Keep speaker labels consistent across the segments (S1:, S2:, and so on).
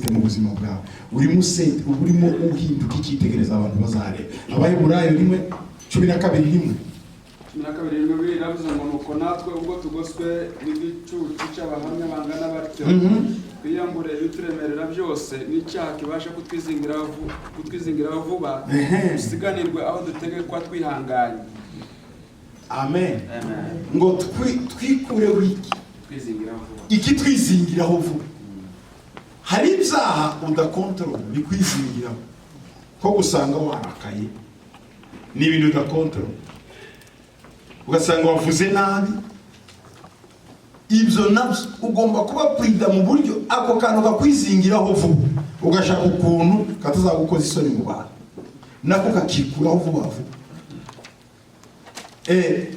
S1: gute mu buzima bwawe? Urimo uhinduka icyitegereza abantu bazareba. Abaheburayo 1:12
S2: biravuze ngo nuko natwe ubwo tugoswe n'igicucu cy'abahamya bangana batyo twiyambure ibituremerera byose n'icyaha kibasha kutwizingiraho vuba dusiganirwe aho dutegekwa twihanganye.
S1: Amen. Ngo twikureho iki twizingiraho vuba. Hari ibyaha udakontorora bikwizingiraho, ko gusanga warakaye ni ibintu udakontorora, ugasanga wavuze nabi. Ibyo nabyo ugomba kuba prida mu buryo ako kantu kakwizingiraho vuba, ugashaka ukuntu katazagukoza isoni mu bantu, nako kakikuraho vuba vuba.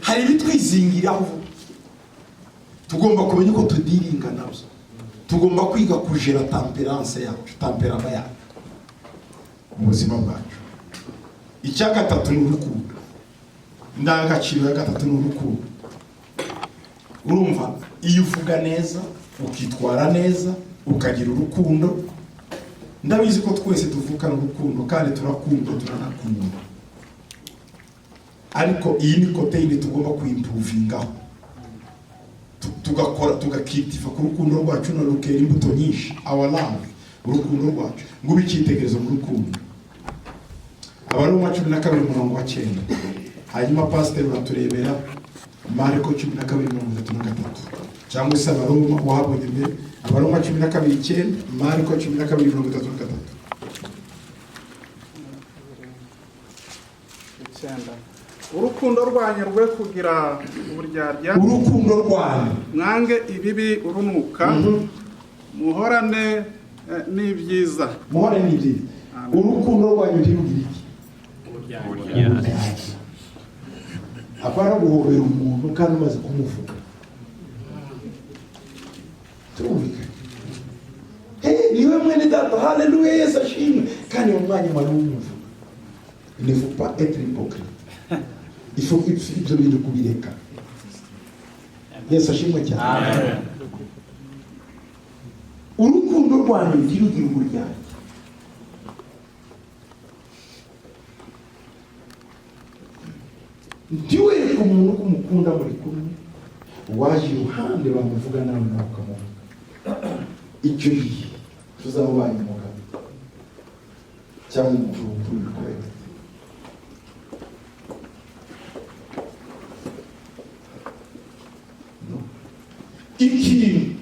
S1: Hari ibitwizingiraho vuba, tugomba kumenya uko tudiringa nabyo. Tugomba kwiga kujera temperance yacu, temperama yacu mu buzima bwacu. Icya gatatu ni urukundo. Indangagaciro ya gatatu ni urukundo. Urumva, iyo uvuga neza, ukitwara neza, ukagira urukundo. Ndabizi ko twese tuvukana urukundo kandi turakunda, turanakunda. Ariko iyi ni kote indi tugomba kuimprovingaho. Tugakitiva ku rukundo rwacu no rukera imbuto nyinshi. Our love, urukundo rwacu ngo bicitegerezo mu rukundo. Abaroma 12:9. Hanyuma pastor uraturebera Marko 12:33 cyangwa se Abaroma wahabonye mbere. Abaroma 12:9, Marko 12:33.
S3: Urukundo rwanyu rwe kugira uburyarya,
S1: urukundo rwanyu
S3: mwange ibibi urunuka, muhorane n'ibyiza.
S1: Muhorane n'ibyiza. Urukundo rwanyu ntirugira iki? Uburyarya. Apara guhobera umuntu kandi umaze kumuvuga. Turumvikana. Niwe mwene data, haleluya, Yesu ashimwe. Kandi mu mwanya wari umuvuga. Il ne faut pas être hypocrite. Il faut ibyo bintu kubireka. Yesu ashimwe cyane. Amen. Urukundo rwanyu ntirugira uburyarya. Ndiwe umuntu kumukunda muri kumwe, waje iruhande bamuvuga nawe nawe ukamuvuga. Icyo gihe tuzabanye umugabo cyangwa umuvugo w'ibikoresho. Ikintu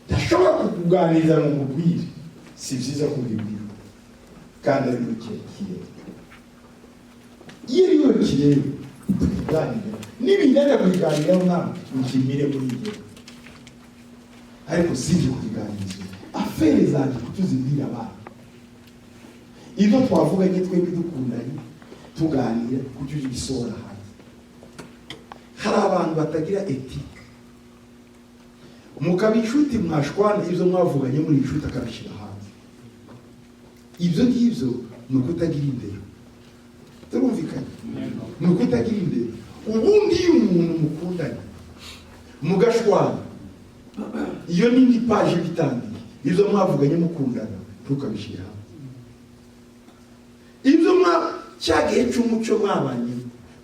S1: ndashobora kukuganiriza mu mubwire, si byiza kubibwira kandi ari kirekire. Iyo ariyo kirere tukiganira n'ibinyaga kubiganiraho ntabwo ukimire muri ibyo, ariko sibyo kubiganiriza afere zanjye kutuzibwira abantu. Ibyo twavuganye twebwe dukundanye tuganira kucyo gisohora hanze. Hari abantu batagira etike, mukaba inshuti mwashwana, ibyo mwavuganye muri inshuti akabishyira hanze. Ibyo ngibyo ni ukutagira indero. Turumvikanye? Ni ukutagira indero. Ubundi iyo umuntu mukundanye mugashwana, iyo n'indi paje bitangiye, ibyo mwavuganye mukundana ntukabishyira hanze. Ibyo cyagihe cy'umuco mwabanye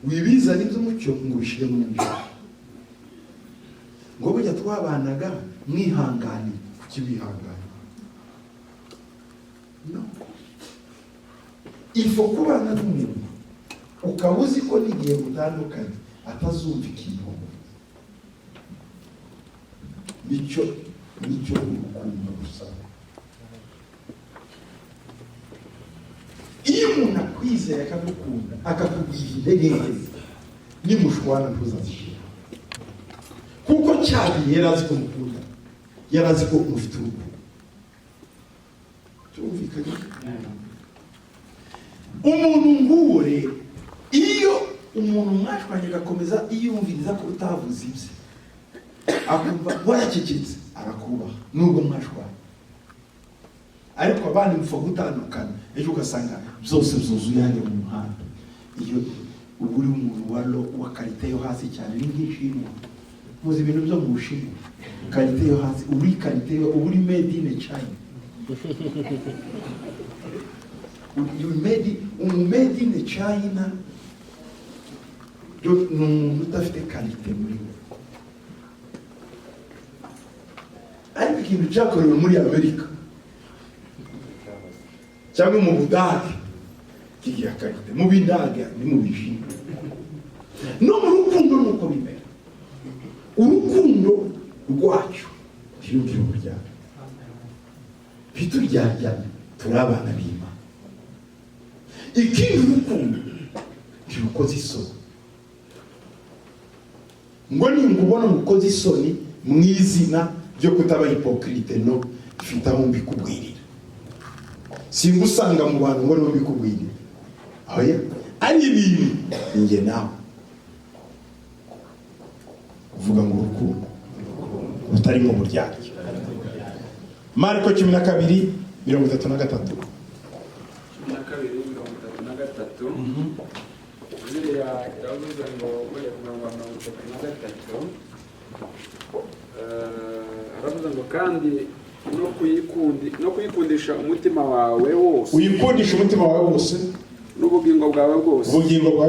S1: wibizana iby'umuco ngo ubishyire mu njyana. Ngo burya twabanaga mwihangane kuki bihangane. No. Ifo kubana n'umuntu ukaba uzi ko n'igihe mutandukanye atazumva ikintu. Nicyo urukundo rusaba. Iyo umuntu akwizeye akagukunda akakubwira intege nke, nimushwana ntuzazishira, kuko cyagiye yarazi ko mukunda, yarazi ko mufite urukundo. Turumvikanye? Umuntu nguwo rero, iyo umuntu mwashwanye agakomeza iyumviriza ko utavuze ibye, akumva waracecetse, arakubaha nubwo mwashwanye. Ariko abandi mupfa gutandukana, ejo ugasanga byose byuzuye hano mu muhanda. Iyo ubu uri umuntu wa karite yo hasi cyane, ni nk'ishimwe. Muzi ibintu byo mu Bushinwa, karite yo hasi, uri karite yo, uri made in China. made in China ni umuntu udafite karite muri we. Ariko ikintu cyakorewe muri Amerika cyangwa mu Budage kigira karite, mu Bindage ni mu Bijima. No mu rukundo nuko bimera. Urukundo rwacu ntiyumvire umuryango. Bituryajyana turabana b'Imana. Ikindi urukundo ntirukoze isoni. Ngo ningubona mukoze isoni mu izina ryo kutaba hipokrite, no ifite aho mbikubwirira. Singusanga mu bantu ngo no mbikubwirira. Oya, ari ibintu nge nawe uvuga ngo urukundo utari mu buryarya. Marko 12:33.
S2: 12:33. Bibiliya iravuze ngo bajya ku mirongo 33, aravuze ngo kandi no kuyikundisha umutima wawe wose,
S1: uyikundisha umutima wawe wose
S2: n'ubugingo bwawe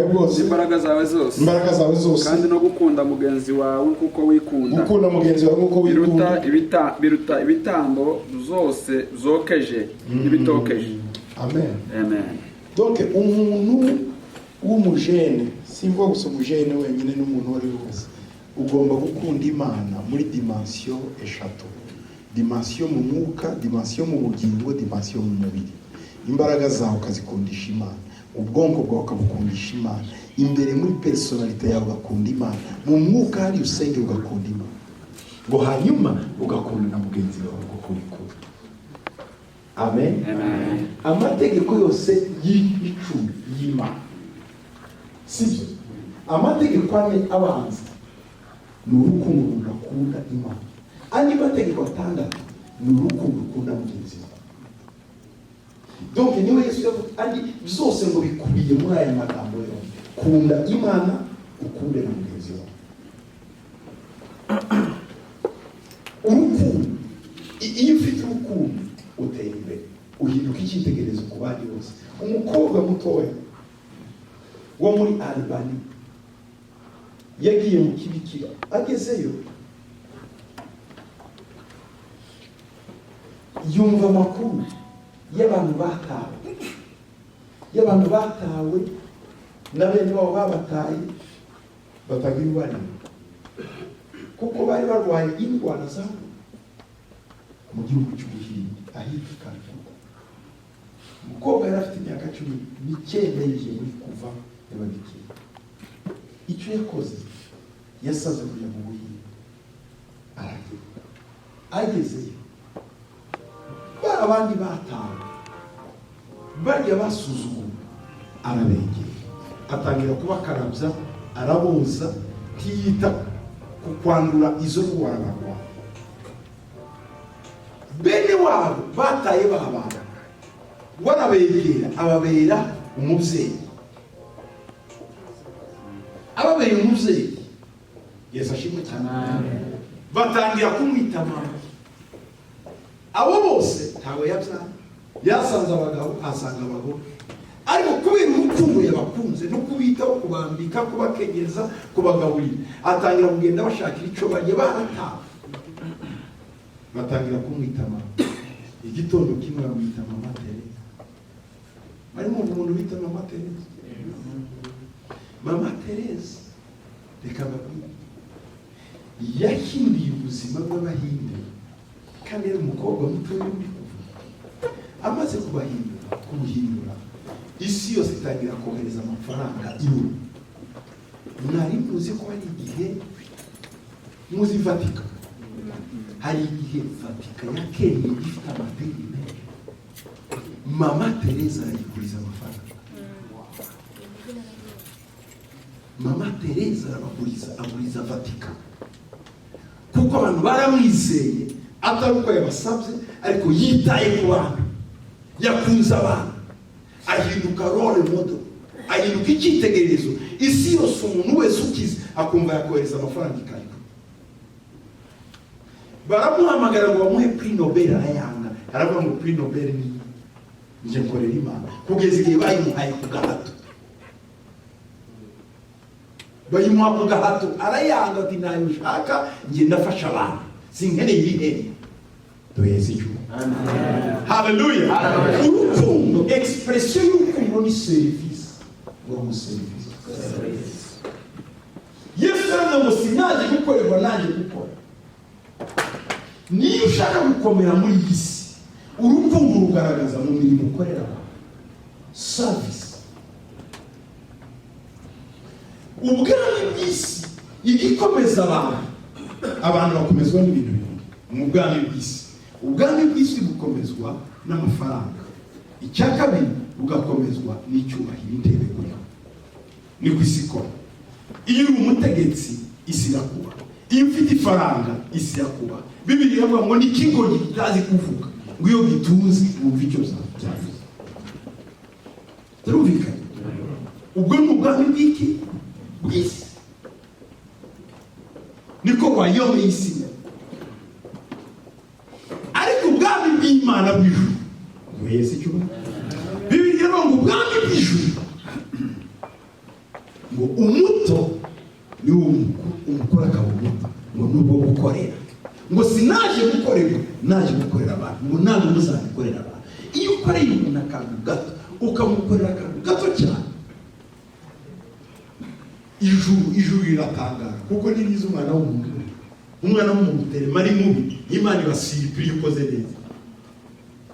S2: bwose, imbaraga zawe zose, kandi no gukunda mugenzi wawe kuko wikunda, biruta ibitambo zose zokeje n'ibitokeje. Amen.
S1: Donc umuntu w'umujene, simvuga gusa umujene wenyine, n'umuntu wari wose ugomba gukunda Imana muri dimension eshatu: dimension mu mwuka, dimension mu bugingo, dimension mu mubiri. Imbaraga zawe ukazikundisha Imana, ubwonko bwawe ukabukundisha Imana, imbere muri personalite yawe ugakunda Imana, mu mwuka hari usenge ugakunda Imana, ngo hanyuma ugakunda na mugenzi wawe kuko uri kure. Amen. Amategeko yose y'icumi y'Imana, sibyo? Amategeko ane abanza ni urukundo rukunda Imana, andi mategeko atandatu ni urukundo rukunda mugenzi wawe. Donc niwe Yesu yavuze andi byose ngo bikubiye muri aya magambo yo kunda Imana, ukunde na mugenzi wawe. Urukundo, iyo ufite urukundo utera imbere, uhinduka icyitegererezo ku bandi bose. Umukobwa mutoya wo muri Albania yagiye mu kibikira, agezeyo yumva amakuru y'abantu batawe na bene babo babataye batagira ubari, kuko bari barwaye indwara zabo mu gihugu cy'Ubuhinde ahitwa. Umukobwa yari afite imyaka 19 yigiye muri kuva y'ababikira. Icyo yakoze yasaze kujya mu Buhinde, agezeyo abandi batawe bajya basuzugura, arabegera atangira kubakarabya, araboza, ntiyita ku kwandura izo ndwara barwaye. Bene wabo bataye babana, warabegera ababera umubyeyi, ababera umubyeyi. Yesu ashimwe cyane. Batangira kumwita mama. Abo bose ntawe yabyara, yasanze abagabo asanga abagore, ariko kubera urukundo yabakunze no kubitaho, kubambika, kubakenyeza, kubagaburira, atangira kugenda bashakira icyo barya, barataha. Batangira kumwita mama. Igitondo kimwe bamwita Mama Teresa. Harimo umuntu bita Mama Teresa. Mama Teresa reka babwire yahinduye ubuzima bw'Abahinde, kandi ari umukobwa mutoya uri kuva. Amaze kubuhindura, isi yose itangira kohereza amafaranga iwe. Mwari muzi ko hari igihe muzi Vatika, hari igihe Vatika yakeneye ifite amadeni menshi, Mama Teresa arayiguriza amafaranga. Mama Teresa aguriza Vatika, kuko abantu baramwizeye, atari uko yabasabye, ariko yitaye ku bantu, yakunze abantu, ahinduka role model, ahinduka icyitegererezo. Isi yose umuntu wese ukize akumva yakohereza amafaranga ikarika. Baramuhamagara ngo bamuhe Prix Nobel, arayanga. aravuga ngo kuri Nobel ni nje nkorera Imana kugeza igihe bayimuhaye ku gahato, bayimuha ku gahato arayanga ati nayo ushaka nge ndafasha abantu sinkeneye ibiheri. Duheze ijuru. Haleluya. Urukundo, expression y'urukundo ni service. Ngo service. Yesu aravuga ngo sinaje gukorerwa naje gukora. Niyo ushaka gukomera muri iyi si, urukundo rugaragaza mu mirimo ukorera abantu. Service. Ubwami bw'isi igikomeza abantu bakomezwa n'ibintu bibiri. Mu bwami bw'isi, ubwami bw'isi bukomezwa n'amafaranga, icya kabiri bugakomezwa n'icyubahiro intebe kuriho. Ni ku isi ikora. Iyo uri umutegetsi isi irakuba, iyo ufite ifaranga isi irakuba. Bibiliya iravuga ngo n'ikigo kitazi kuvuga ngo iyo gitunze wumva icyo cyavuze. Turumvikanye? Ubwo ni ubwami bw'iki bw'isi, niko wayomeye isi. Ariko ubwami bw'Imana bw'ijuru mwese icyo Bibiliya iravuga ngo ubwami bw'ijuru ngo umuto ni umukuru akaba umuto, ngo nubwo gukorera, ngo sinaje gukorera, naje gukorera abantu, ngo ntabwo muzabikorera abantu. Iyo ukoreye umuntu akantu gato ukamukorera akantu gato cyane, ijuru riratangara kuko niriza umwana w'umuntu. Umwana w'umuntu terema ari mubi, Imana ibasiripira iyo ukoze neza.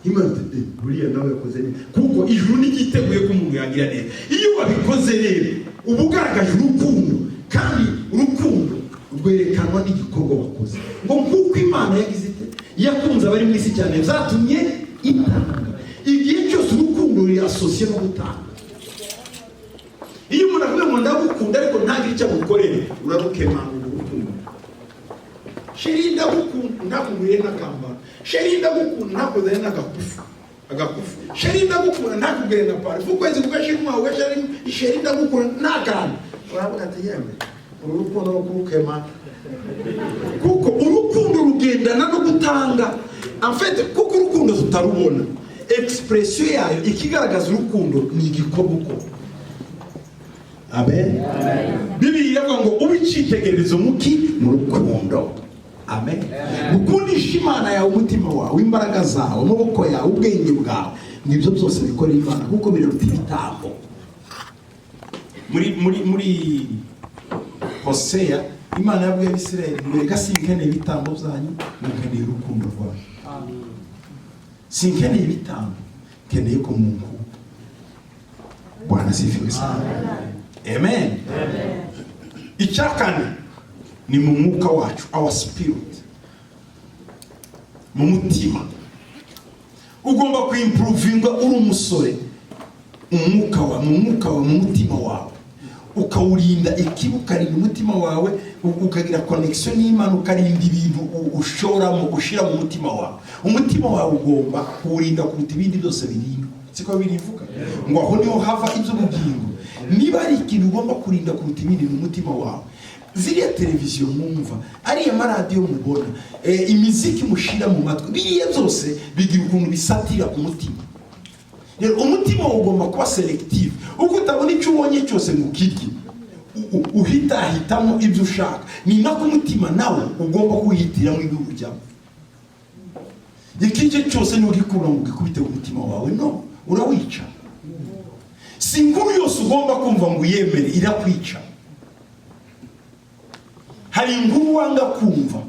S1: Imana iti buriya nawe yakoze neza kuko ijuru nigiteguye ko umuntu yagira neza. Iyo wabikoze rero uba ugaragaje urukundo, kandi urukundo rwerekanwa n'igikorwa wakoze. Ngo kuko Imana yagize ite yakunze abari mu isi cyane zatumye itanga. Igihe cyose urukundo ruri asosiye no gutanga. Iyo umuntu avuga ngo ndagukunda ariko ntagire icyo agukorera, urarukemanga urukundo. Sheri ndagukunda ntakugurire n'akambara, sheri ndagukunda ntakuzanye n'agakufu, sheri ndagukunda ntakugurire na pari ukwezi kugashira umwawe sheri ndagukunda ntakandi. Uravuga ati yewe uru rukundo no kurukema, kuko urukundo rugendana no gutanga. En fait kuko urukundo tutarubona, expression yayo ikigaragaza urukundo ni igikorwa uko. Amen. Bibiliya iravuga ngo ubicitegererezo muki mu rukundo. Amen. Gukundisha Imana yawe umutima wawe, imbaraga zawe, amaboko yawe, ubwenge bwawe, nibyo byose bikorera Imana kuko biraruta ibitambo. Muri Hosea Imana yabwiye Abisirayeli ngo sinkeneye ibitambo byanyu, nkeneye urukundo rwanyu. Sinkeneye ibitambo, nkeneye ko Mungu. Bwana sifiwe sana. Amen. Icyakane ni mu mwuka wacu, our spirit, mu mutima. Ugomba kuimprovinga uri umusore, umwuka wa mu mutima wawe ukawurinda ikibukarinda umutima wawe, ukagira connection n'Imana, ukarinda ibintu ushoramo ushira mu mutima wawe. Umutima wawe ugomba kuwurinda kuruta ibindi byose birinda. Siko birivuga ngo aho niho hava iby'ubugingo. Niba ari ikintu ugomba kurinda kuruta ibindi mu mutima wawe, ziriya televiziyo mwumva, ariya maradiyo mubona, imiziki mushira mu matwi, biriya byose bigira ukuntu bisatira umutima. Rero umutima ugomba kuba selective, uko utabona icyo ubonye cyose ngo ukirye, uhitamo ibyo ushaka. Ni nako umutima nawe ugomba kuhitiramo ibyo ujyamo. Ikintu cyose ntugikura ngo gikubite umutima wawe, no, urawica. Si inkuru yose ugomba kumva ngo uyemere, irakwica. Hari inkuru wanga kumva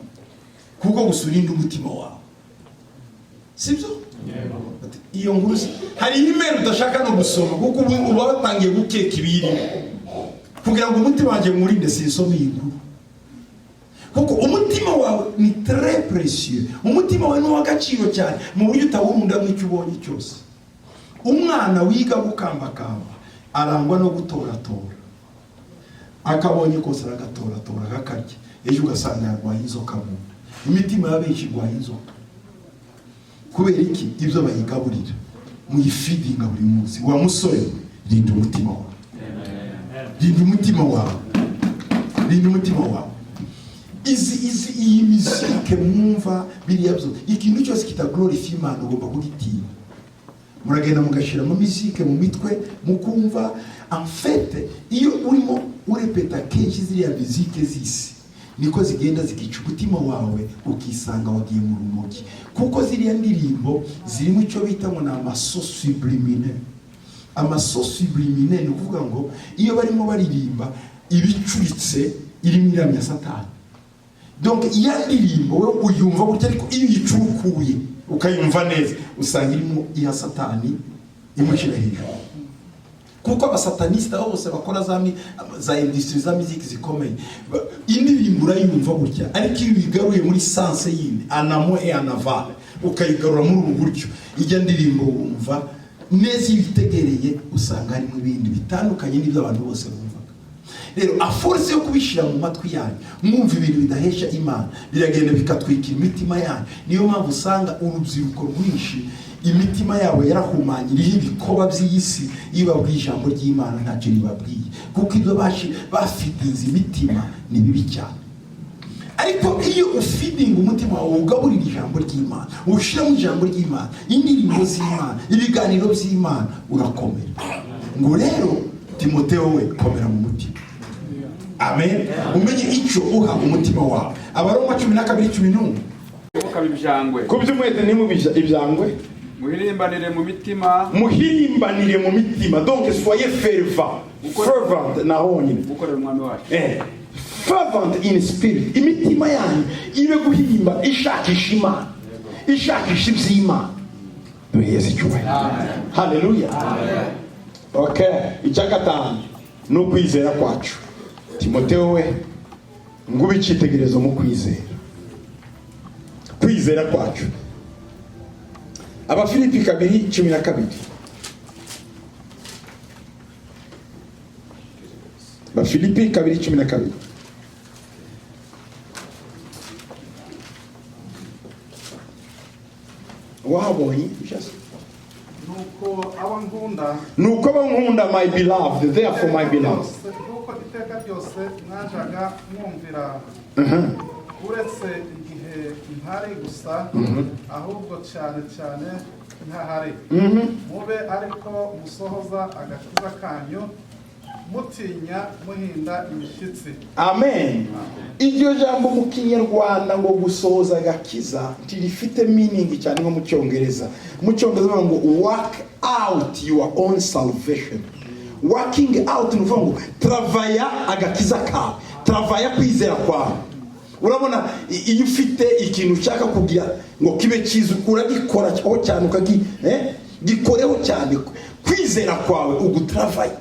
S1: kuko gusurinda umutima wawe, sibyo? Iyo nkuru hari email udashaka no gusoma kuko uba watangiye gukeka ibiri, kugira ngo umutima wanjye murinde sinsome iyi nkuru. Kuko umutima wawe ni très précieux, umutima wawe ni uw'agaciro cyane mu buryo utawurunda mu icyo ubonye cyose. Umwana wiga gukambakamba arangwa no gutoratora, akabonye kose aragatoratora akakarya, ejo ugasanga yarwaye inzoka mu imitima y'abenshi irwaye inzoka. Kubera iki? Ibyo bayigaburira muyifidinga buri munsi. Wa musore, rinda umutima wawe, rinda umutima wawe, rinda umutima wawe. iyi mizike mwumva biriya byo ikintu cyose kitaglorify Imana ugomba kugitinya. Muragenda mugashiramo mizike mu mitwe mukumva en fait iyo urimo urepeta kenshi ziriya mizike zisi niko zigenda zikica umutima wawe ukisanga wagiye mu rumogi, kuko ziriya ndirimbo zirimo icyo bita ngo amaso subliminal. Amaso subliminal ni ukuvuga ngo iyo barimo baririmba ibicuritse irimo iramya Satani. Donc iyo ndirimbo we uyumva gutya, ariko iyo yicurukuye ukayumva neza usanga irimo iya Satani imushira hejuru. Kuko abasatanista bose bakora za industry za music zikomeye, indirimbo urayumva gutya, ariko iyo bigaruye muri sense yindi anamo et en aval ukayigarura muri ubu buryo, ijya ndirimbo wumva neza ibitegereye usanga harimo ibindi bitandukanye n'ibyo abantu bose bumvaga. Rero a force yo kubishira mu matwi yanyu mwumva ibintu bidahesha Imana biragenda bikatwikira imitima yanyu. Niyo mpamvu usanga urubyiruko rwinshi imitima yawe yarahumanye iriho ibikoba by'isi, iyo babwiye ijambo ry'Imana ntacyo ribabwiye, kuko ibyo bafitiza imitima ni bibi cyane. Ariko iyo ufidinga umutima wawe ugaburira ijambo ry'Imana, ushira mu ijambo ry'Imana, indirimbo z'Imana, ibiganiro by'Imana, urakomera. Ngo rero Timotheo we komera mu mutima. Amen. Umenye icyo uha umutima wawe. Abaroma 12:11
S2: ukabijangwe
S1: kubyumwete nimubija ibyangwe
S2: muhirimbanire mu mitima,
S1: muhirimbanire mu mitima. Donc soyez fervent na honyine
S2: mukorera umwami wacu.
S1: Fervent in spirit. Imitima yanyu ibe guhimba ishakisha Imana, ishakisha iby'Imana. Yes, hallelujah. Okay, icyakatanu no kwizera kwacu. Timotheo we ngubi cyitegerezo mu kwizera. Kwizera kwacu. Abafilipi 2:12. Abafilipi 2:12. Wabonye just
S3: nuko abankunda
S1: my beloved, therefore my beloved.
S3: nuko iteka ryose mwajaga mwumvira uretse igihe ntari gusa, ahubwo cyane cyane ntahari, mube ariko musohoza agakiza kanyu mutinya muhinda imishyitsi.
S1: Amen. Iryo jambo mu Kinyarwanda ngo gusohoza agakiza ntirifite meaning cyane nko mu Cyongereza. Mu Cyongereza ngo work out your own salvation. Working out ni ukuvuga ngo travaya agakiza kawe, travaya kwizera kwawe. Urabona iyo ufite ikintu ushaka kugira ngo kibe cyiza uragikora cyane gikoreho cyane. Kwizera kwawe ugutravaya,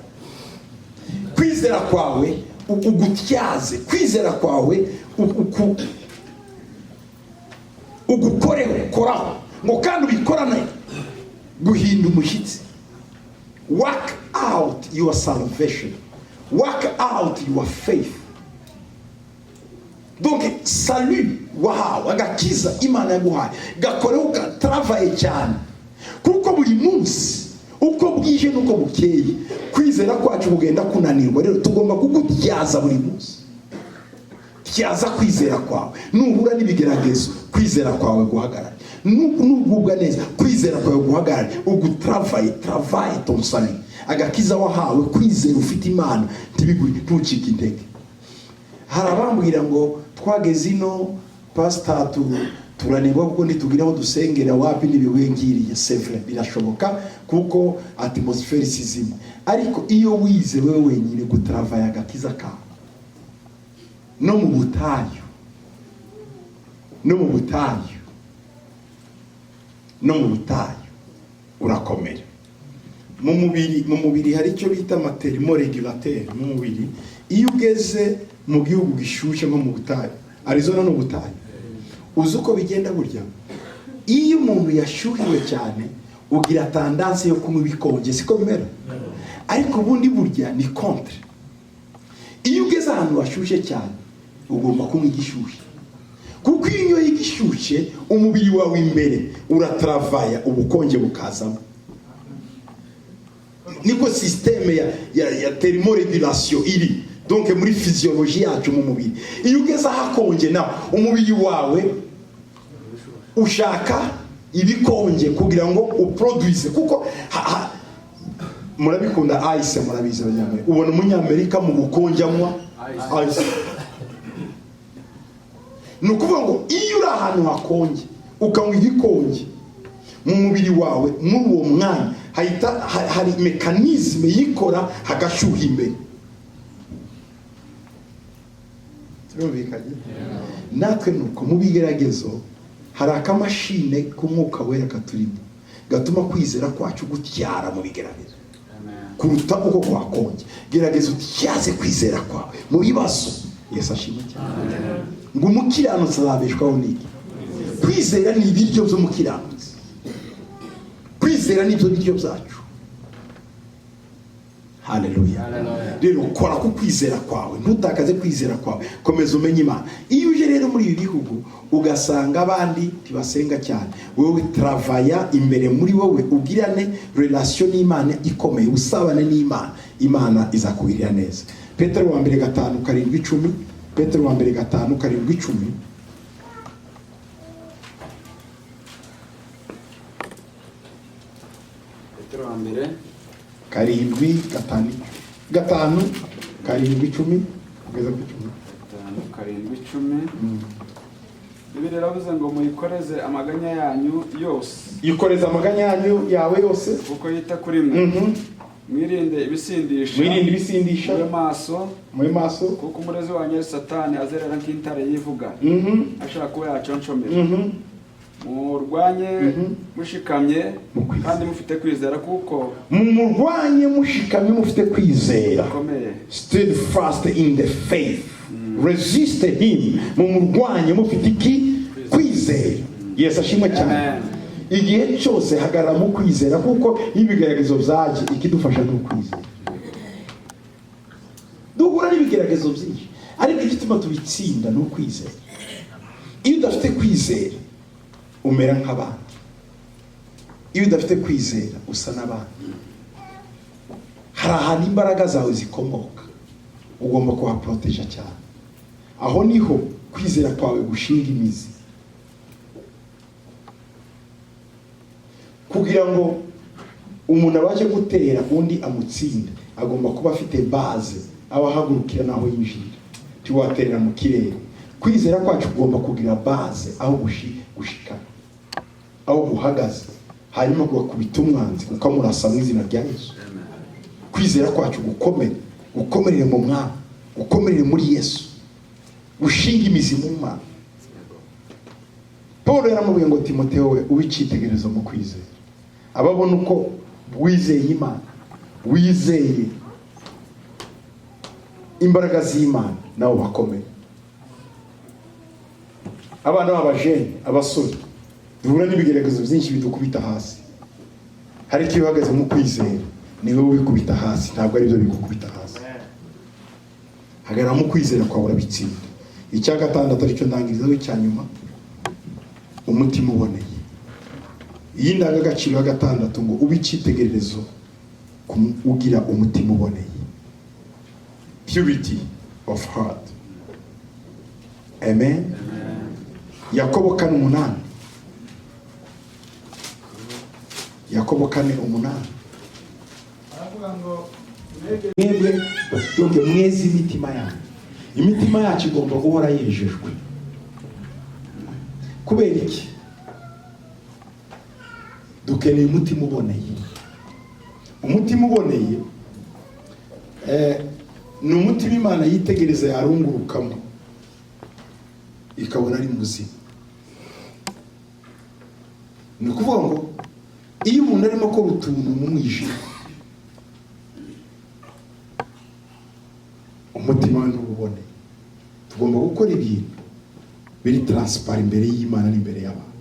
S1: kwizera kwawe ugutyaze, kwizera kwawe ugukoreho koraho ngo kandi ubikorane guhinda umushyitsi. Work out your salvation, work out your faith. Donc salut wahawe, agakiza Imana yaguhaye gakoreho ugatravaye cyane, kuko buri munsi uko bwije nuko bukeye kwizera kwacu bugenda kunanirwa. Rero tugomba kugutyaza buri munsi. Tyaza kwizera kwawe, nuhura n'ibigeragezo kwizera kwawe guhagarara, nugubwa neza kwizera kwawe guhagarara, travaye ton salut. Agakiza wahawe kwizera ufite Imana ntibiguri ntucike intege. Harabambwira ngo twageze ino pastor turanebwa kuko ntitugira aho dusengera wapi n'ibiwengiriye. Sevre birashoboka kuko atmosphere sizimwe, ariko iyo wize wewe wenyine gutravaya agakiza kawe no mu butayu urakomera. Mu mubiri hari icyo bita thermoregulateur mu mubiri. Iyo ugeze mu gihugu gishushe nko mu butayu, Arizona no butayu, uzi uko bigenda burya. Iyo umuntu yashyuhiwe cyane ugira tendance yo kunywa ibikonje, siko bimera? Ariko ubundi burya ni contre. Iyo ugeze ahantu hashyushye cyane ugomba kunywa igishyushye, kuko iyo unyoye igishyushye umubiri wawe imbere uratravaya, ubukonje bukazamo. Niko systeme ya thermoregulation iri. donc muri physiologie yacu mu mubiri. Iyo ugeze ahakonje nawe umubiri wawe ushaka ibikonje kugira ngo uproduce, kuko murabikunda ice, murabizi abanyamerika. Ubona umunyamerika mu bukonje anywa ice. Ni ukuvuga ngo iyo uri ahantu hakonje ukanywa ibikonje mu mubiri wawe, muri uwo mwanya hari mekanisme yikora hagashyuha imbere. Natwe nuko mu bigeragezo hari akamashine k'umwuka wera katurimo gatuma kwizera kwacu gutyara mu bigeragezo kuruta uko kwakonje. Gerageza utyaze kwizera kwawe mu bibazo. Yesu ashimwe cyane. Ngo umukiranutsi azabeshwaho n'iki? Kwizera ni ibiryo by'umukiranutsi. Kwizera ni byo biryo byacu. Haleluya. Rero kora ku kwizera kwawe, ntutakaze kwizera kwawe, komeza umenye Imana. Iyo uje rero muri ibi bihugu ugasanga abandi tibasenga cyane, wowe travaya imbere muri wowe, ugirane relation n'Imana ikomeye, usabane n'Imana, Imana izakugirira neza. Petero wa mbere 5:7-10. Petero wa mbere 5:7-10.
S2: Petero wa mbere
S1: 5:5-10 kugeza ku
S2: 5:7-10. Bibiri ravuze ngo muyikoreze amaganya yanyu yose.
S1: Yikoreza amaganya yanyu yawe yose
S2: kuko yita kuri mwe. Mwirinde ibisindisha. Muri maso kuko umurezi wanyu ari Satani azerera nk'intare yivuga. Ashaka kuba yaconshomera. Murwanye mushikamye kandi mufite kwizera, kuko
S1: murwanye mushikamye mufite kwizera. Stand fast in the faith. Resist him. Murwanye mufite iki? Kwizera. Yesu ashimwe cyane. Igihe cyose hagarara mu kwizera, kuko ibigeragezo byaje ikidufasha no kwizera. Duhura n'ibigeragezo byinshi, ariko igituma tubitsinda no kwizera. Iyo udafite kwizera umera nk'abandi. Iyo udafite kwizera usa n'abandi. Hari ahantu imbaraga zawe zikomoka, ugomba kuhaproteja cyane. Aho niho kwizera kwawe gushinga imizi. Kugira ngo umuntu abaje gutera undi amutsinde, agomba kuba afite base abahagurukira naho yinjira. Tiwaterera mu kirere. Kwizera kwacu ugomba kugira base aho gushika, aho guhagaze, hanyuma kubita umwanzi ukamurasa mu izina rya Yesu. Kwizera kwacu gukomerere mu Mwami, gukomerere muri Yesu, gushinga imizi mu Mana. Paulo yaramubwiye ngo Timoteyo we ubicitegerezo mu kwizera. Ababona uko wizeye Imana, wizeye imbaraga z'Imana, nabo bakomeye. Abana b'abajene, abasore, duhura n'ibigeragezo byinshi bidukubita hasi. Hari icyo uhagaze mu kwizera, niwe wikubita hasi, ntabwo ari byo bigukubita hasi. Hagarara mu kwizera kwawe urabitsinda. Icya gatandatu aricyo ndangirizaho cyanyuma, umutima uboneye. Iyi ndangagaciro ya gatandatu ngo ubicitegererezo ugira umutima uboneye. Purity of heart. Amen. Yakobo 4:8. Yakobo 4:8.
S3: aravuga ngo
S1: mwebwe mwezi imitima yanyu. Imitima yacu igomba guhora yejejwe. Kubera iki? Dukeneye umutima uboneye. Umutima uboneye ni umutima Imana yitegereza yarungurukamo ikabona ari muzima. Ni ukuvuga ngo iyo umuntu arimo akora utuntu mu mwijima, umutima we ntuboneye. Tugomba gukora ibintu biri transparent imbere y'Imana n'imbere y'abantu.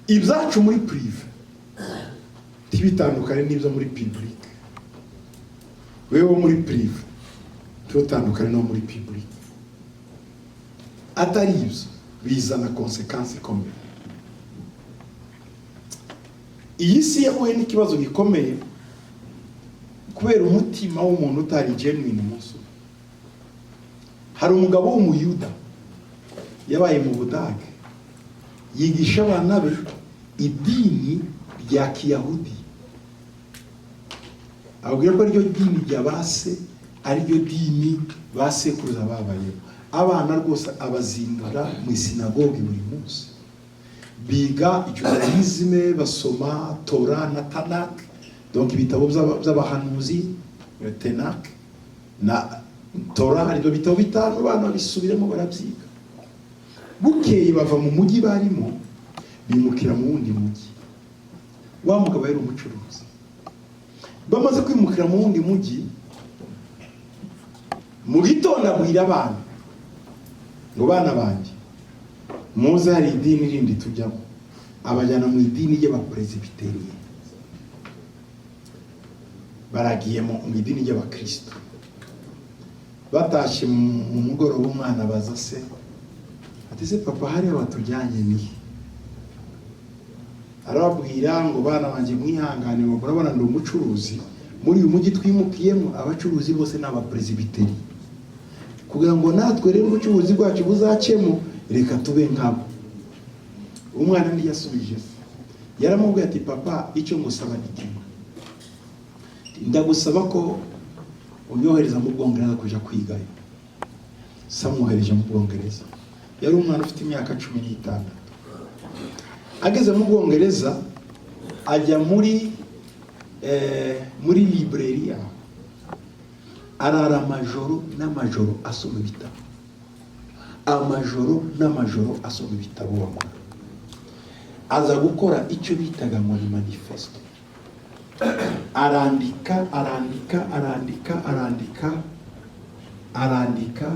S1: Ibyacu muri prive tibitandukanye n'ibyo muri public. Wewe muri prive tutandukanye no muri public. Atari ibyo bizana consequences comme iyi si yahuye n'ikibazo gikomeye kubera umutima w'umuntu utari genuine umunsi. Hari umugabo w'umuyuda yabaye mu Budage, yigisha abana be idini rya Kiyahudi, ababwira ko ryo dini rya base ari ryo dini basekuruza babayeho. Abana rwose abazindura mu sinagogi buri munsi, biga Judaisme, basoma Torah na Tanakh, donc ibitabo by'abahanuzi, Tanakh na Torah, hari ibitabo bitanu abana bisubiremo barabyiga. Bukeye bava mu mujyi barimo bimukira mu wundi mujyi. Wa mugabo yari umucuruzi. Bamaze kwimukira mu wundi mujyi, mu gitondo abwira abana ngo bana banjye muze hari idini rindi tujyamo, abajyana mu idini ry'abapresbiterien. Baragiye mu idini ry'abakristo. Batashye mu mugoroba umwana baza se ati se papa hari abatujyanye ni? Arababwira ngo bana banjye mwihangane, ngo murabona ndi umucuruzi, muri uyu mujyi twimukiyemo abacuruzi bose ni abapresbiteri, kugira ngo natwe rero ubucuruzi bwacu buzacemo reka tube nkabo. Umwana ndi yasubije, yaramubwiye ati papa icyo ngusaba ni kimwe, ndagusaba ko unyohereza mu Bwongereza kuja kwigayo. Samwohereje mu Bwongereza. Yari umwana ufite imyaka 16. Ageze mu Bwongereza ajya muri libreria, arara amajoro n'amajoro asoma ibitabo, amajoro n'amajoro asoma ibitabo. Wakora aza gukora icyo bitaga ngo ni manifesto. arandika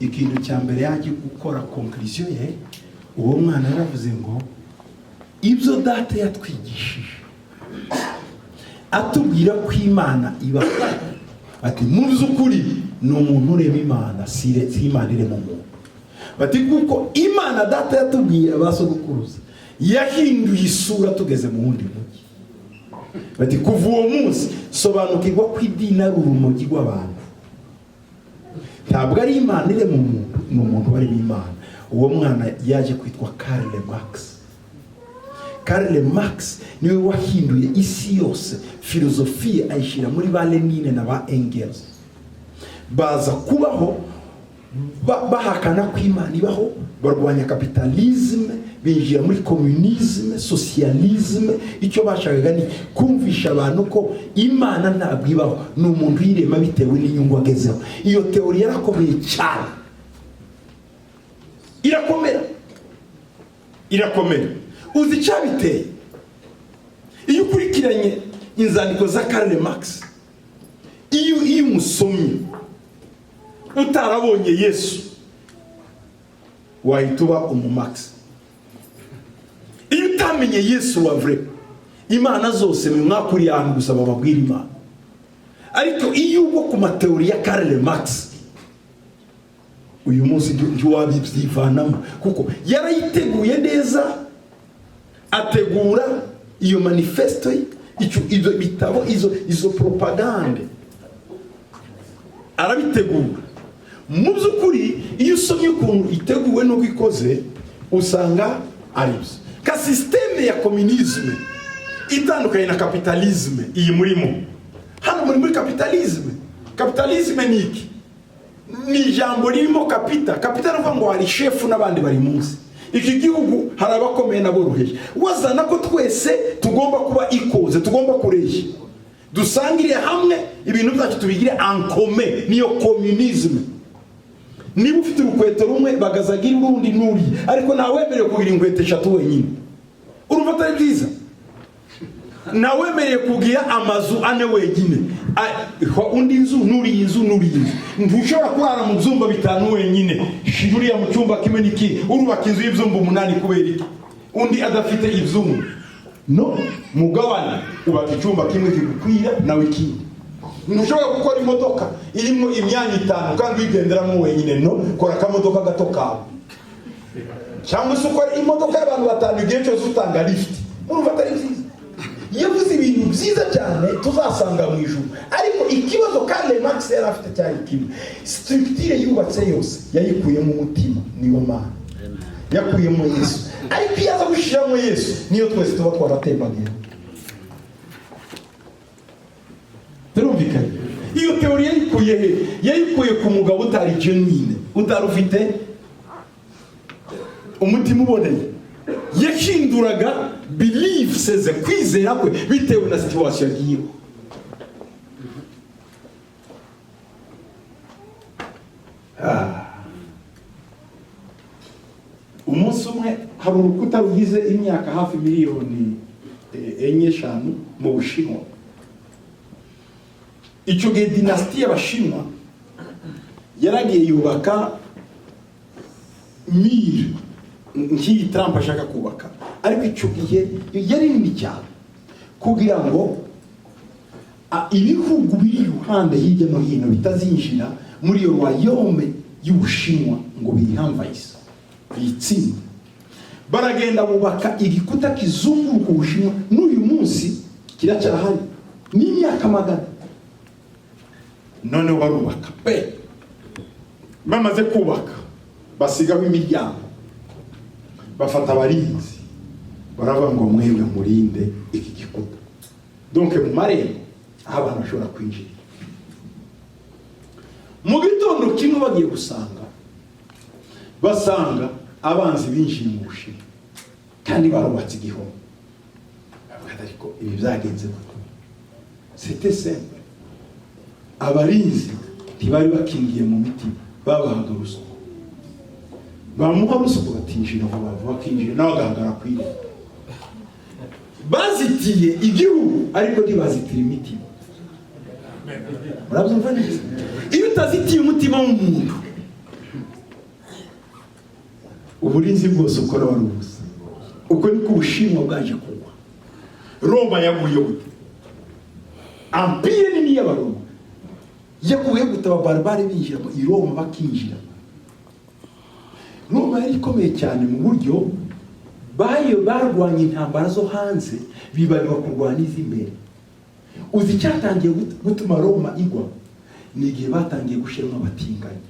S1: ikintu cya mbere yaje gukora conclusion ye. Uwo mwana yaravuze ngo ibyo data yatwigishije atubwira ko Imana iba, ati mu by'ukuri ni umuntu ureba Imana, si Imana irema umuntu. Bati kuko Imana data yatubwiye abasogokuruza yahinduye isura tugeze mu wundi mujyi. Bati kuva uwo munsi sobanukirwa ko idini ari urumogi rw'abantu, ntabwo ari Imana irema umuntu, ni umuntu wari Imana. Uwo mwana yaje kwitwa Karl Marx. Karl Marx niwe wahinduye isi yose, filozofiya ayishyira muri ba Lenin na ba Engels. Baza kubaho bahakana ko Imana ibaho, barwanya kapitalisme, binjira muri communisme, socialisme. Icyo bashakaga ni kumvisha abantu ko Imana ntabwo ibaho, ni umuntu yirema bitewe n'inyungu agezeho. Iyo teori yarakomeye cyane, irakomera. Uzi icyabiteye? Iyo ukurikiranye inzandiko za Karl Marx, iyo umusomye utarabonye Yesu, wahita uba umu-Marx. Iyo utamenye Yesu wa vrai, Imana zose mwakuriye ahantu gusa bababwira Imana. Ariko iyo uba ku mateori ya Karl Marx, uyu munsi ntiwabyivanamo, kuko yarayiteguye neza, ategura iyo manifesto, izo bitabo, izo propagande arabitegura. Mu by'ukuri iyo usomye ukuntu iteguwe no kwikoze, usanga ari byo. Ka systeme ya communisme itandukanye na kapitalisme iyi murimo. Hano muri kapitalisme ni iki? Ni ijambo ririmo kapita ruvuga ngo hari chef n'abandi bari munsi. Iki gihugu hari abakomeye n'aboroheje. Wazana ko twese tugomba kuba ikoze, tugomba kureje, dusangire hamwe ibintu byacu tubigire en commun, niyo communisme. Niba ufite urukweto rumwe bagazagira urundi nuri, ariko nawemerewe kugira inkweto 3 wenyine. Urumva atari byiza? Nawemerewe kugira amazu 4 wenyine, undi inzu nuri inzu. Ntushobora kurara mu byumba 5 wenyine. Shiruriya mu cyumba kimwe niki, urubaka inzu y'ibyumba 8 kubera iki? Undi adafite ibyumba. No, mugabane ubaka icyumba kimwe kigukwira nawe ikindi. Ntushobora gukora imodoka irimo imyanya 5 kandi wigenderamo wenyine. No, kora akamodoka gato kawe. Cyangwa se ukora imodoka y'abantu 5 igihe cyose utanga lift. Urumva atari byiza? yavuze ibintu byiza cyane tuzasanga mu ijuru. Ariko ikibazo Karl Marx yari afite cyari kimwe, structure yubatse yose yayikuye mu mutima, niyo Mana yakuye mu Yesu. Ariko iyo aza gushira mu Yesu niyo twese tuba twaratembagira. Turumvikanye? Iyo teori yayikuye he? Yayikuye ku mugabo utari genuine, utarufite umutima uboneye. Yashinduraga beliefs ze, kwizera kwe bitewe na situation yagiyeho. Umunsi umwe hari urukuta rugize imyaka hafi miliyoni 4-5 mu Bushinwa. Icyo gihe dinasiti y'Abashinwa yaragiye yubaka mire nk'iyi Trump ashaka kubaka, ariko icyo gihe yari nini cyane kugira ngo ibihugu biri iruhande hirya no hino bitazinjira muri iyo royaume y'Ubushinwa ngo biyihamvayise biyitsinde. Baragenda bubaka igikuta kizunguruka Ubushinwa, n'uyu munsi kiracyahari n'imyaka magana. None barubaka pe, bamaze kubaka basigaho imiryango, bafata abarinzi baravuga ngo mwebwe murinde iki gikuta, donc mu marembo aho abantu bashobora kwinjira. Mu gitondo kimwe bagiye gusanga basanga abanzi binjiye mu Bushinwa kandi barubatse igihome. Bavuga ariko ibi byagenze gute? C'était simple, abarinzi ntibari bakingiye mu mitima, babahaga ruswa. Bamuha ruswa batinjira vuba vuba, bakinjira nawe agahagara kwira. Bazitiye igihugu ariko ntibazitira imitima. Murabyumva neza? Iyo utazitiye umutima w'umuntu, uburinzi bwose ukora wari ubusa. Uko niko Ubushinwa bwaje kugwa. Roma yaguye gute? Empire nini y'Abaroma yaguye gute? Ababarbare binjira i Roma bakinjira. Roma yari ikomeye cyane mu buryo barwanya intambara zo hanze bibarwa kurwana iz'imbere. Uzi icyatangiye gutuma Roma igwa? Ni igihe batangiye gushyiramo abatinganyi.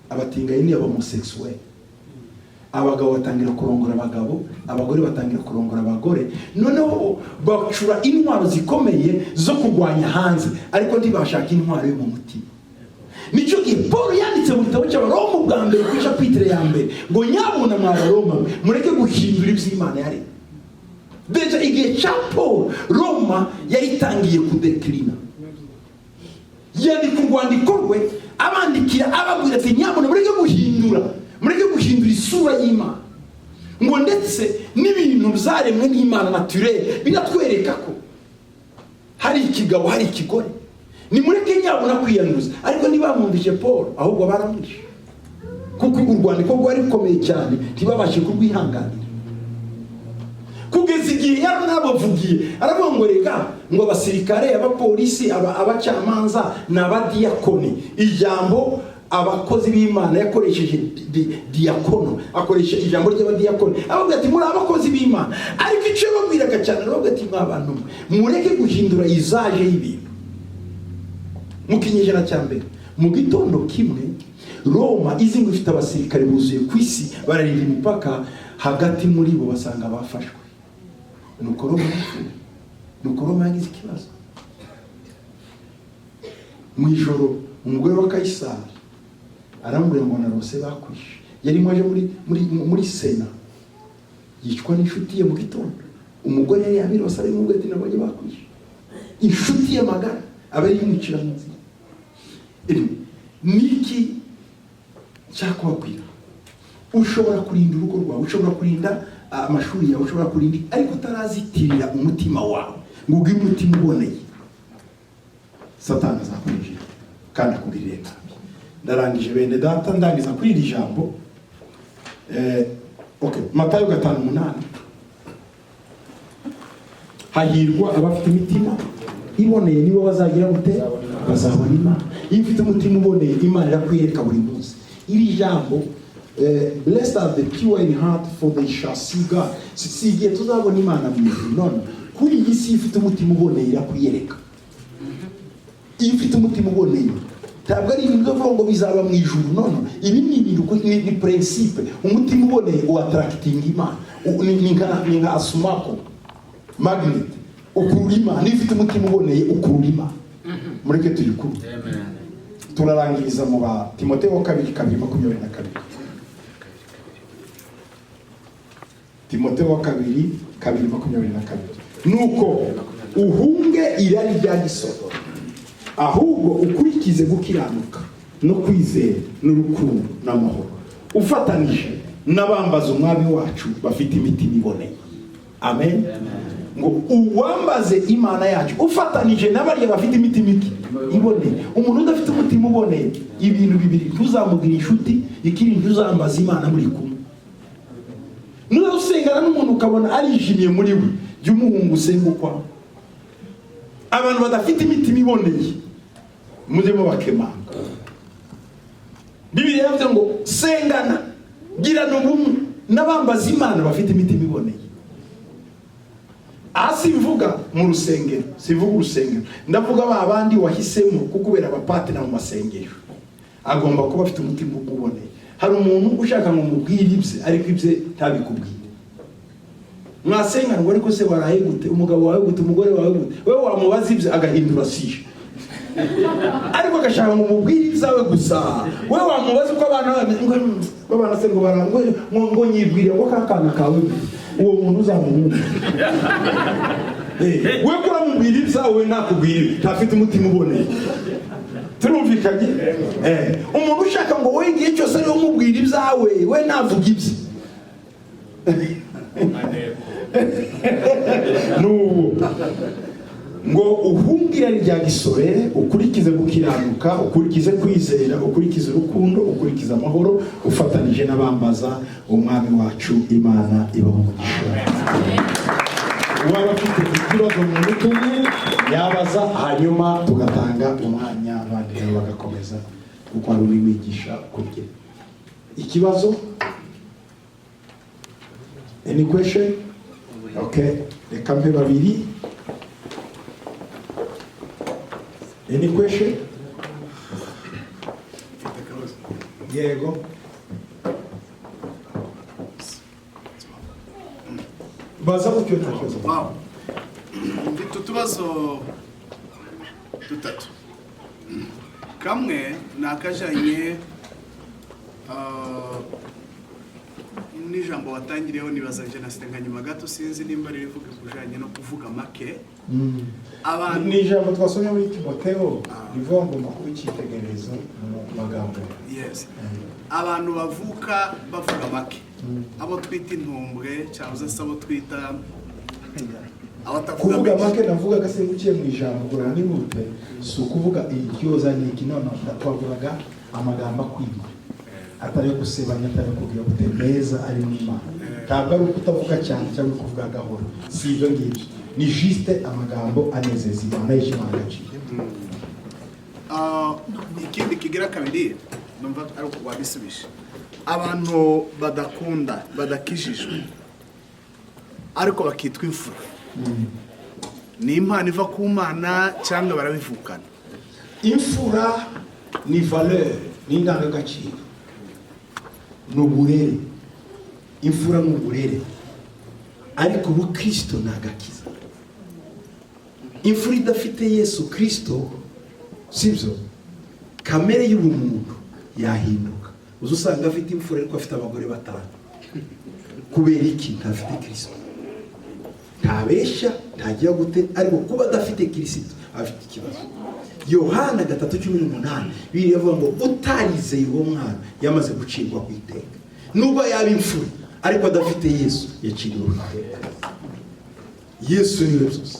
S1: Abatinganyi ni abahomosexuel. Abagabo batangira kurongora abagabo, abagore batangira kurongora abagore. Noneho bacura intwaro zikomeye zo kurwanya hanze, ariko ntibashaka intwaro yo mu mutima. Nicyo gihe Paul yanditse mu gitabo cy'Abaroma bwa mbere ku chapitre ya mbere ngo nyabuna mwabaroma mureke guhindura iby'Imana yari. Deja igihe cya Paul Roma yari itangiye kudeklina. Yandika urwandiko rwe abandikira ababwira ati nyabuna mureke guhindura isura y'Imana. Ngo ndetse n'ibintu byaremwe n'Imana naturel biratwereka ko hari ikigabo hari ikigore. Ni mureke nyabona kwiyanuza. Ariko ntibamwumvise Paul, ahubwo baramwishe. Kuko urwandiko rwari rukomeye cyane ntibabashe kurwihanganira. Kugeza igihe yaranabavugiye aravuga ngo rega ngo abasirikare, abapolisi, abacamanza n'abadiyakoni. Ijambo abakozi b'Imana yakoresheje diakono, akoresha ijambo ry'abadiyakoni. Avuga ati muri abakozi b'Imana. Ariko icyo babwiraga cyane aravuga ati mwabantu mureke guhindura izaje y'ibintu. Mu kinyejana cya mbere mu gitondo kimwe Roma izi ngo ifite abasirikare buzuye ku isi, bararinda imipaka, hagati muri bo basanga bafashwe. Nuko Roma yagize ikibazo. Mu ijoro umugore wa Kayisari arambwira ngo narose bakwishe. Yari mwaje muri Sena, yicwa n'inshuti ye mu gitondo. Umugore yari yabirose ari mu gati nabonye bakwishe. Inshuti ye magara abari yimwicira mu nzira. Niki cyakubabwira? Ushobora kurinda urugo rwawe, ushobora kurinda amashuri yawe, ushobora kurinda, ariko utarazitirira umutima wawe ngo ugire umutima uboneye, Satani azakwinjira kandi akugirire nabi. Ndarangije bene data, ndangiza kuri iri jambo. Matayo 5:8. Hahirwa abafite imitima iboneye, nibo bazagira gute? Bazabona Imana. Iyo ufite umutima uboneye, Imana irakwiyereka buri munsi. Iri jambo blessed are the pure in heart for they shall see God. Si igihe tuzabona Imana mu ijuru, none kuri iyi si ifite umutima uboneye irakwiyereka. Iyo ufite umutima uboneye ntabwo ari ibintu byo ngo bizaba mu ijuru, none ibi ni ibintu ni principe. Umutima uboneye uattracting Imana, ni nka asumako magnet, ukurura Imana. Iyo ufite umutima uboneye ukurura Imana. Mureke tuyikuru. Turarangiriza mu ba Timoteyo 2:22. Timoteyo 2:22. Nuko uhunge irari rya gisoro, ahubwo ukurikize gukiranuka no kwizera n'urukundo n'amahoro, ufatanije n'abambaza umwami wacu bafite imitima iboneye. Amen. Ngo uwambaze Imana yacu ufatanije n'abariya bafite imitima iboneye. Umuntu udafite umutima uboneye, ibintu bibiri: ntuzamugire inshuti, ikindi ntuzambaza Imana muri kumwe. Nuko usengana n'umuntu ukabona arijimye muri we, jya umuhungu usenga ukwawe. Abantu badafite imitima iboneye mujyemo bakemanga. Bibiliya yavuze ngo sengana, girana ubumwe n'abambaza Imana bafite imitima iboneye. Simvuga mu rusengero, sivuga urusengero, ndavuga babandi wahisemo kukubera abapatena mu masengesho. Agomba kuba afite umutima uboneye. Hari umuntu ushaka ngo mubwire ibye ariko ibye ntabikubwire. Mwasenga ngo ariko se waraye gute, umugabo wawe gute, umugore wawe gute, wewe wamubaza ibye agahindura sije. Ariko agashaka ngo mubwire ibyawe gusa, wewe wamubaza uko abana babana se ngo barangwe ngo nyibwire ngo kakana kawe, uwo muntu uzamubona. Wewe kuramubwira ibyawe nakubwire, ntafite umutima uboneye. Turumvikanye? Umuntu ushaka ngo wowe igihe cyose ari umubwira ibyawe, we navuga ibye. Nubu ngo uhungira rya gisore, ukurikize gukiranuka, ukurikize kwizera, ukurikize urukundo, ukurikize amahoro, ufatanije n'abambaza umwami wacu Imana ibaho umugisha. Waba afite ikibazo mu rutugu yabaza, hanyuma tugatanga umwanya abandi bagakomeza kuko ari umwigisha kurya. Ikibazo? Any question? Okay, reka mpe babiri. Any question? Yego. Baza ucyo ntakibazo.
S3: Wow. Mfite utubazo dutatu. Kamwe nakajanye n'ijambo watangiriyeho nibaza jenoside nka nyuma gato, sinzi nimba rivuga kujanye no kuvuga make. Abantu
S1: ni ijambo twasomye muri Timoteyo rivuga ngo makuru cyitegererezo mu magambo.
S3: Yes. Abantu bavuka bavuga make. Abo twita intumbwe cyangwa se abo twita
S1: kuvuga make. Navuga gasengukiye mu ijambo ngo ni mute, so kuvuga iryoza ni kinona twavugaga amagambo akwima, atari gusebanya, atari kugira gutemeza ari mu Imana. Ntabwo ari ukutavuga cyane cyangwa kuvuga gahoro, si ibyo ngibyo, ni juste amagambo anezeza Imana y'Imana.
S3: Ikindi kigira kabiri numva ari wabisubisha. Abantu badakunda, badakijijwe ariko bakitwa imfura, ni impano iva ku Mana cyangwa barabivukana?
S1: Imfura ni valeur, ni indangagaciro, n'uburere. Imfura n'uburere, ariko ubukristo n'agakiza. Imfura idafite Yesu Kristo, sibyo, kamere y'ubumuntu yahinduka. Uzusanga afite imfura ariko afite abagore batanu. Kubera iki? Ntafite Kristo. Ntabeshya, ntagira gute, ariko kuba adafite Kristo afite ikibazo. Yohana 3:18 Bibiliya ivuga ngo utarizeye uwo mwana yamaze gucirwa ku iteka. Nubwo yaba imfura ariko adafite Yesu yaciriwe ku iteka. Yesu niwe byose.